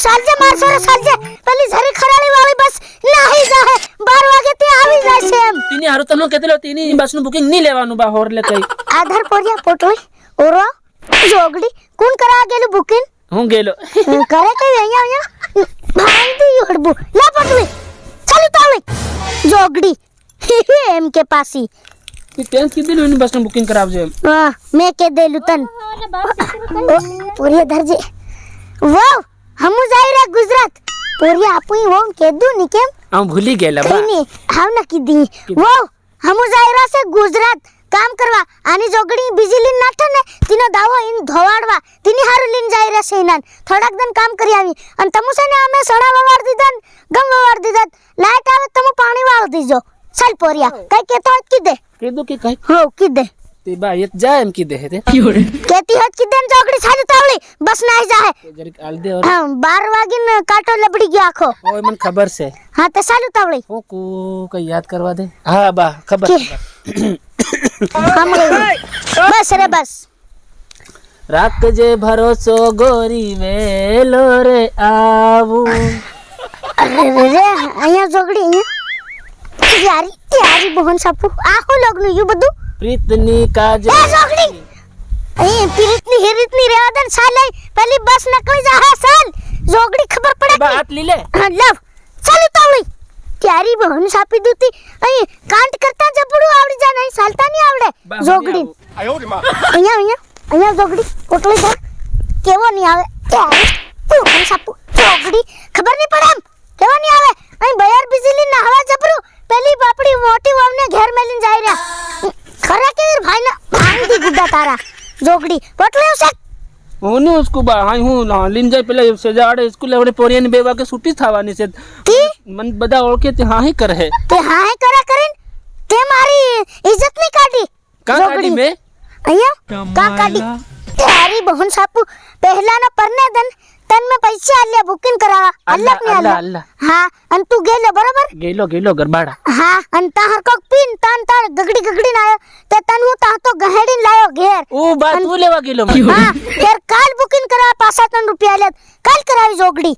સાલજે મારસો રે સાલજે પેલી ઝરી ખરાળી વાળી બસ નાહી જાહે 12 વાગે તે આવી જશે એમ તીની હારું તનો કેતલો તીની બસ નું બુકિંગ ની લેવાનું બા હોર લે કઈ આધાર પોરિયા પોટોય ઓરો જોગડી કોણ કરા ગેલું બુકિંગ હું ગેલો કરે કઈ અહીંયા ભાંગી હડબુ લા પટવી ચાલુ તાળી જોગડી એમ કે પાસી તી તેન કીધેલું એની બસ નું બુકિંગ કરાવજે એમ હા મે કે દેલું તન પોરિયા ધરજે વાવ હમુ જાય રે ગુજરાત પોરિયા આપુઈ વોમ કેદુ ની કેમ હું ભૂલી ગયેલા બા કઈની હાવ ન કીધી વાવ હમુ જાય રે છે ગુજરાત કામ કરવા આની જોગડી બીજી નાઠે ને તીનો દાવો ઇન ધોવાડવા તીની હારું લીન જાય રે છે ઇનાન થોડાક દન કામ કરી આવી અને તમુ છે ને અમે સણા વવાડ દીધા ગમ વવાડ દીધા લાઈટ આવે તમુ પાણી વાળ દીજો ચાલ પોરિયા કઈ કેતો હત કીધે કીધું કે કઈ હો કીધે તે બા યત જા એમ કીધે હે તે કેતી હત કીધે ને જોગડી સાલી તાવળી બસ નાઈ જાહે જરીક આલ દે ઓર હા 12 વાગીને કાંટો લબડી ગયો આખો ઓય મને ખબર છે હા તે સાલુ તાવળી હું કો કઈ યાદ કરવા દે હા બા ખબર બસ રે બસ રાખજે ભરોસો ગોરી વેલો રે આવું અરે રે અહીંયા જોગડી અહીંયા યારી યારી બહન સાપુ આખો લગનું યુ બધું પ્રીતની કાજ એ જોગડી અહીં પીરીતની હેરીતની રેવા દે સાલે પેલી બસ નકળી જાહે સાલ જોગડી ખબર પડે બા હાથ લી લે લવ ચાલુ તાવળી ત્યારી બહન સાપી દૂતી અહીં કાંટ કરતા જબડું આવડી જા નહીં ચાલતા નહીં આવડે જોગડી અહીંયા જોગડી પોટલી ધર કેવો નહીં આવે ત્યારી બહન સાપુ જોગડી ખબર નહીં પડે એમ કેવો નહીં આવે અહીં બયાર બિજલી ના હવા જબરું પેલી બાપડી મોટી વવને ઘેર મેલીને જાય રહ્યા ખરા કે ભાઈ ના ભાંગી ગુડા તારા જોગડી પોટલી ઉસે હું ને उसको બા હા હું લીન જાય પેલા સજાડે સ્કૂલ આવડે પોરિયાની 2 વાગે છૂટી થવાની છે મન બધા ઓળખે તે હા હી કરે તે હા હે કરા કરીને તે મારી ઇજ્જત નહીં કાઢી કા કાઢી મે અહીંયા કા કાઢી તારી બહન સાપુ પહેલાના પરને તન મે પૈસા આલ્યા બુકિંગ કરાવા અલ્લાહ ને અલ્લાહ હા અન તું ગેલો બરાબર ગેલો ગરબાડા હા અન તાર કોક પીન તાન તાર ગગડી ના આયો તે તન હું તા તો ગહેડીન લાયો ઘેર ઓ બા તું લેવા ગેલો હા ફેર કાલ બુકિંગ કરાવા પાસા તન રૂપિયા આલ્યા કાલ કરાવી જોગડી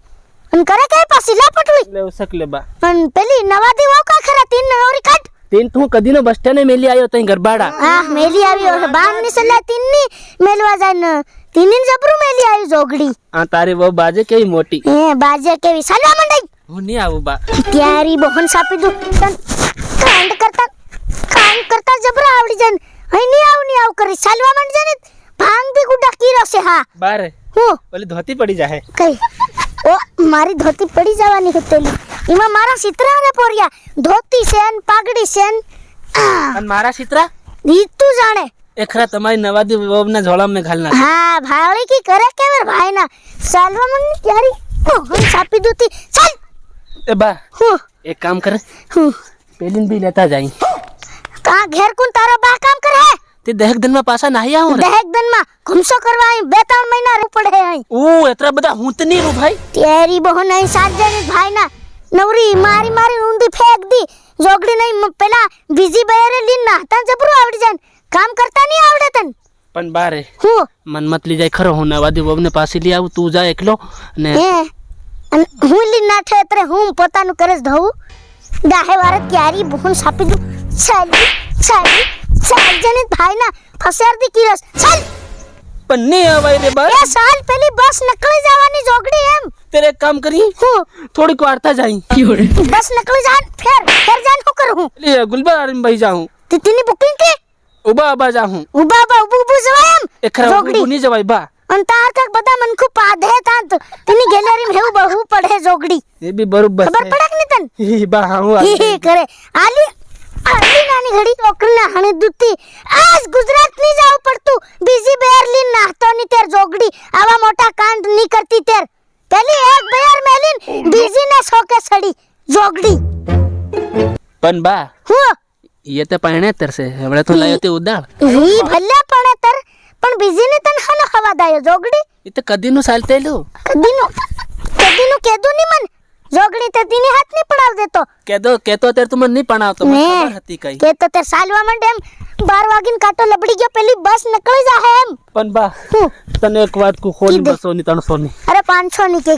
અન કરે કે પાસી લા પટવી લે સકલે બા અન પેલી નવાદી વાવ કા ખરા તીન નવરી કાઢ તીન તું કદીનો બસ સ્ટેન્ડ મેલી આવ્યો તઈ ગરબાડા હા મેલી આવ્યો બાર ની સલા તીનની મેલવા જાય તીનની જબરું મેલી આવી જોગડી આ તારી વો બાજે કેવી મોટી એ બાજે કેવી સલા મંડાઈ હું ની આવું બા ત્યારી બહન સાપી દઉં કાંડ કરતા જબરા આવડી જાય અહીં ની આવ કરી સાલવા માંડ જાય ને ભાંગ બી ગુડા કીરો છે હા બારે હું ઓલી ધોતી પડી જાહે કઈ ઓ મારી ધોતી પડી જવાની હતી એમાં મારા સિતરા ને પોરિયા ધોતી છે ને પાઘડી છે ને અને મારા સિતરા ઈ તું જાણે એખરા તમારી નવાદી વોબના ઝોળામાં મેં ઘાલના હા ભાળી કી કરે કેવર ભાઈ ના સાલવા માંડ ત્યારી બહન સાપી દૂતી ચાલ એ બા હું એક કામ કરે હું પેલીન બી લેતા જાય કા ઘેર કોણ તારો બા કામ કરે તે દહેક દન માં પાછા નાહી આવું રે દહેક દન માં ઘુમસો કરવા અહીં 2-3 મહિના રે પડે અહીં ઓ એતરા બધા હું તો નહીં રૂ ભાઈ તેરી બહન અહીં સાત જણી ભાઈ ના નવરી મારી ઊંધી ફેંક દી જોગડી નહીં પેલા બીજી બયરે લીન ના તા જબરું આવડી જાય કામ કરતા નહીં આવડે તન પણ બારે હું મન મત લઈ જાય ખરો હું નવાદી વોબને પાછી લઈ આવું તું જા એકલો અને અને હું લીન ના થે એટલે હું પોતાનું કરે ધવું દાહે વારે ક્યારી બહન સાપી દઉં ચાલ જણી ભાઈ ના ફસેર દી કિરસ ચાલ પણ નહીં આવાય રે બા એ સાલ પેલી બસ નકળી જવાની જોગડી એમ તેરે એક કામ કરી હું થોડીક વાર્તા જાય બસ નકળી જાન ફેર જાન હું કરું લે ગુલબાર ભાઈ જાઉં તીની બુકિંગ કે ઉબા આબા જાઉં ઉબા જવાય એમ એખરા ઉબુ નહીં જવાય બા અન તાર તક બધા મનખુ પાધે તાંત તીની ગેલેરી માં હેવું બહુ પડે જોગડી એ બી બરોબર ખબર પડે કે નહીં તન હી બા હું હી કરે આલી નાની ઘડી છોકરીના હણી દૂતી આજ ગુજરાત ની જાવ પડતું બીજી બેરલીન નાહતો ની તેર જોગડી આવા મોટા કાંડ ની કરતી તેર પેલી એક બેર મેલીન બીજી ને સોકે સડી જોગડી પણ બા હું ये तो पहने तरसे हमरे तो लायो ते उदाड़ ઈ ભલે પણ તર પણ બીજી ને તન હનો હવા દાયો જોગડી એ તો કદી નું સાલતેલું કદીનું કેદું ની મન જોગડી તે તીની હાથ નહીં પડાવ દેતો કેતો ત્યારે તું મને નહીં પણાવતો મને ને. ખબર હતી કઈ કે તો તે સાલવા માંડે એમ 12 વાગીને કાંટો લબડી ગયો પેલી બસ નીકળી જાહે એમ પણ બા હું? તને એક વાત કુ ખોલી કીધે. 200 ની 300 ની અરે 500 ની કે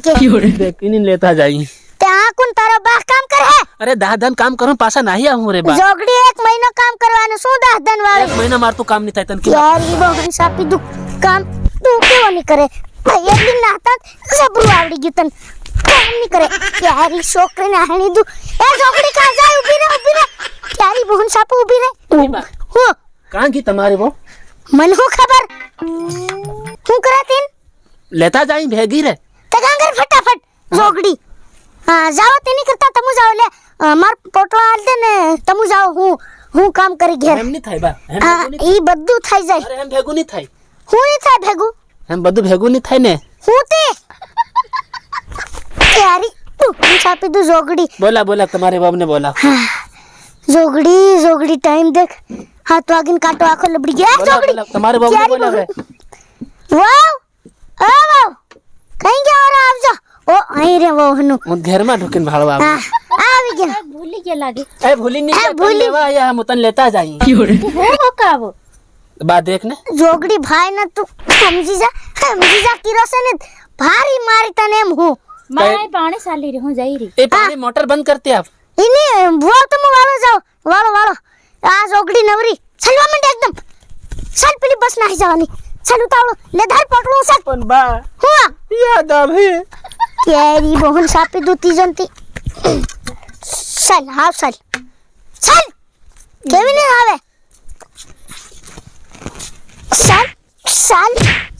દેખ ઇની લેતા જાય તે આ કોણ તારો બા કામ કરે હે અરે દાદન કામ કરું પાછા નહીં આવું રે બા જોગડી 1 મહિનો કામ કરવાનું શું દાહદન એક વાળી મહિના મારતું કામ નહીં થાય તને કેવું યાર ઈ બહુ સાપી દુ કામ તું કેવો નહીં કરે ભાઈ એટલી નાતા જબરું આવડી ગયું તને કામ નહીં કરે યાર ઈ છોકરીને હાણી દુ એ જોગડી કાં જાય ઊભી રહે યારી બહન સાપુ ઊભી રહે બા હું કાં ગઈ તમારી બહુ મને હું ખબર હું કરે તીન લેતા જાય ભેગી રે તે કાં કર ફટાફટ જોગડી હા જાઓ તેની કરતા તમુ જાઓ લે માર પોટલો આલ દે ને તમુ જાઓ હું કામ કરી ઘેર એમ નહીં થાય બા એમ હા ભેગું નહીં ઈ બધું થઈ જાય થાય. અરે એમ ભેગું નહીં થાય હું નહીં થાય ભેગું એમ બધું ભેગું નહીં થાય ને હું તે યારી તું છાપી દઉં જોગડી બોલા તમારી બાબને બોલા જોગડી ટાઈમ દેખ હાથ વાગીને કાંટો આખો લબડી ગયો બોલા, જોગડી બોલા, તમારી બાબને ક્યારે બોલા હવે. વાવ વાવ કઈ ગયા ઓરા આવજો ઓ અહીં રે વહનું હું ઘરમાં ઢોકીને ભાળવા આવું. હા આવી ગયા ભૂલી ગયા લાગે એ ભૂલી નહીં જાય, તને ભૂલી. લેવા આયા હું તને લેતા જાય હું હોકાવો બા દેખ ને જોગડી ભાઈ ને તું સમજી જા કિરોસે ને ભારી મારી તને એમ હું માય પાણી સાલી રે હું જઈ રહી એ પાણી મોટર બંધ કરતી આપ ઇની ભુવા તમે વાળો જાઓ વાળો આ જોગડી નવરી ચાલવા માંડે એકદમ ચાલ પેલી બસ નાહી જવાની ચાલ ઉતાવળો લે ધાર પકડું સાક પણ બા હું યાદ આવે કેરી બહન સાપી દૂતી જંતી ચાલ કેવી ને આવે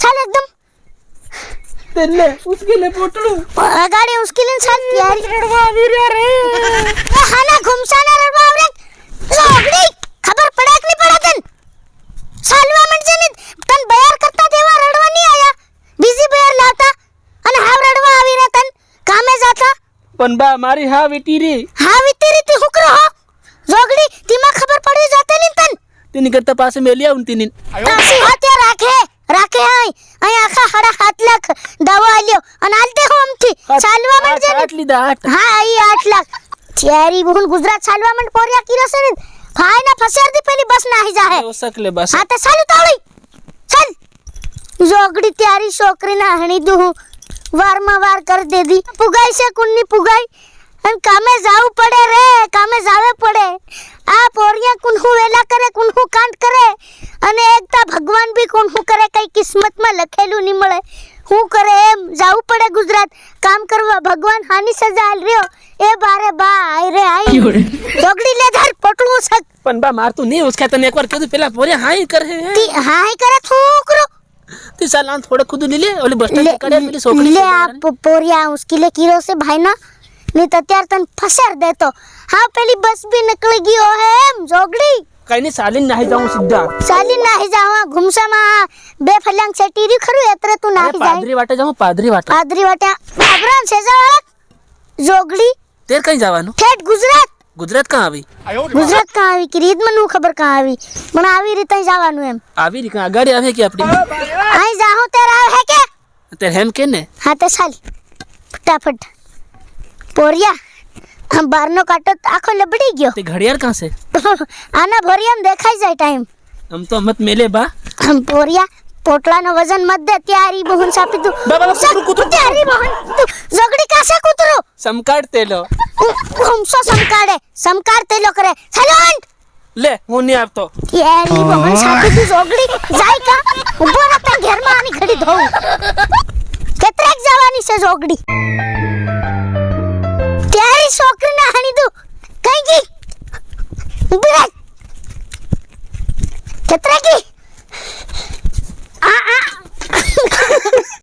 ચાલ એકદમ તેલે ઉસકે લે પોટલું ગાડી ઉસકી લેન ચાલ યારી રડવા આવી રહ્યા રે એ હાના ઘુમસાના રડવા આવરે જોગડી ખબર પડે કે નહીં પડે તન ચાલવા માંડજે ને તન બયાર કરતા તેવા રડવા નહીં આયા બીજી બયાર લાવતા અને હાવ રડવા આવી રહ્યા તન કામે જાતા પણ બા મારી હા વીટી રે હા વિતરી તી હુકરો હો જોગડી તીમાં ખબર પડી જાતે ની તન તેની કરતા પાસે મેલી આવું તેની તાસી હાથે રાખે અહીં આખા 7.5 લાખ દવા આલ્યો અને આલતે હો અમથી ચાલવા માંડજે ને આટલી દા આટ હા ઈ 8 લાખ થિયારી બહુન ગુજરાત ચાલવા માંડ પોરિયા કિરસે ને ભાઈ ના ફસેર દી પેલી બસ નાહી જાહે સકલે બસ હા તે ચાલુ તાળી ચાલ જોગડી ત્યારી છોકરી ના હણી દઉં વારમાં વાર કર દેદી પુગાઈ છે કુન્ની પુગાઈ અને કામે જાવું પડે રે કામે જાવે પડે આ પોરિયા કુનહુ વેલા કરે કુનહુ કાંડ કરે અને એકતા ભગવાન બી કુનહુ કરે કઈ કિસ્મતમાં લખેલું નહીં મળે હું કરે એમ જાવું પડે ગુજરાત કામ કરવા ભગવાન હાની સજા આલ રહ્યો એ બારે બા આઈ રે આઈ જોગડી લે ધાર પટલું સક પણ બા મારતું નહીં ઉસકા તને એકવાર કીધું પેલા પોરે હાઈ કરે તી હાય કરે છોકરો તી સાલાન થોડે ખુદ ની લે ઓલી બસ સ્ટેન્ડ કડે પેલી છોકરી ले છે आप पोरिया उसके लिए किलो से भाई ना नहीं तो त्यार तन फसर देतो हाँ पहली बस भी निकल गई है एम जोगड़ी કઈ નહીં સાલીન નાહી જાઉં સીધા चाली नाही जावा घुमसा માં બે ફલ્યાંગ સેટીરી ખરું એત્રે તું અરે નાહી જાય પાદરી વાટે જાઉં પાદરી વાટે પાદરી વાટ્યા બાબરાન સેજાવાળા જોગડી તેર કઈ જવાનું ઠેઠ ગુજરાત ગુજરાત કાં આવી ગુજરાત કાં આવી કે રીત મને ખબર કાં આવી પણ આવી રીતે જવાનું એમ આવી રી કાં ગાડી આવે કે આપણી અહીં જાહું તેરા હે કે તે હેમ કે ને હા તે ચાલ ફટાફટ પોરિયા આમ બારનો કાંટો આખો લબડી ગયો તે ઘડિયાળ કાં છે આના ભોરિયામ દેખાઈ જાય ટાઈમ આમ તો મત મેલે બા આમ પોરિયા પોટલાનો વજન મત દે ત્યારી બહન સાપી તું બા, બા, કૂતરું, કૂતરું. ત્યારી બહન તું જોગડી કાસે કૂતરો સમકાડ તેલો હમસો સમકાર તેલો કરે સાયલેન્ટ લે હું નહીં આપતો ત્યારી બહન સાપી તું જોગડી જાય કા ઉભો રહે તે ઘરમાં આની ઘડી ધોઉં કેટલેક જવાની છે જોગડી ત્યારી છોકરીને હાણી દઉં કઈ ગઈ ઉભી રહે કેટલે ગઈ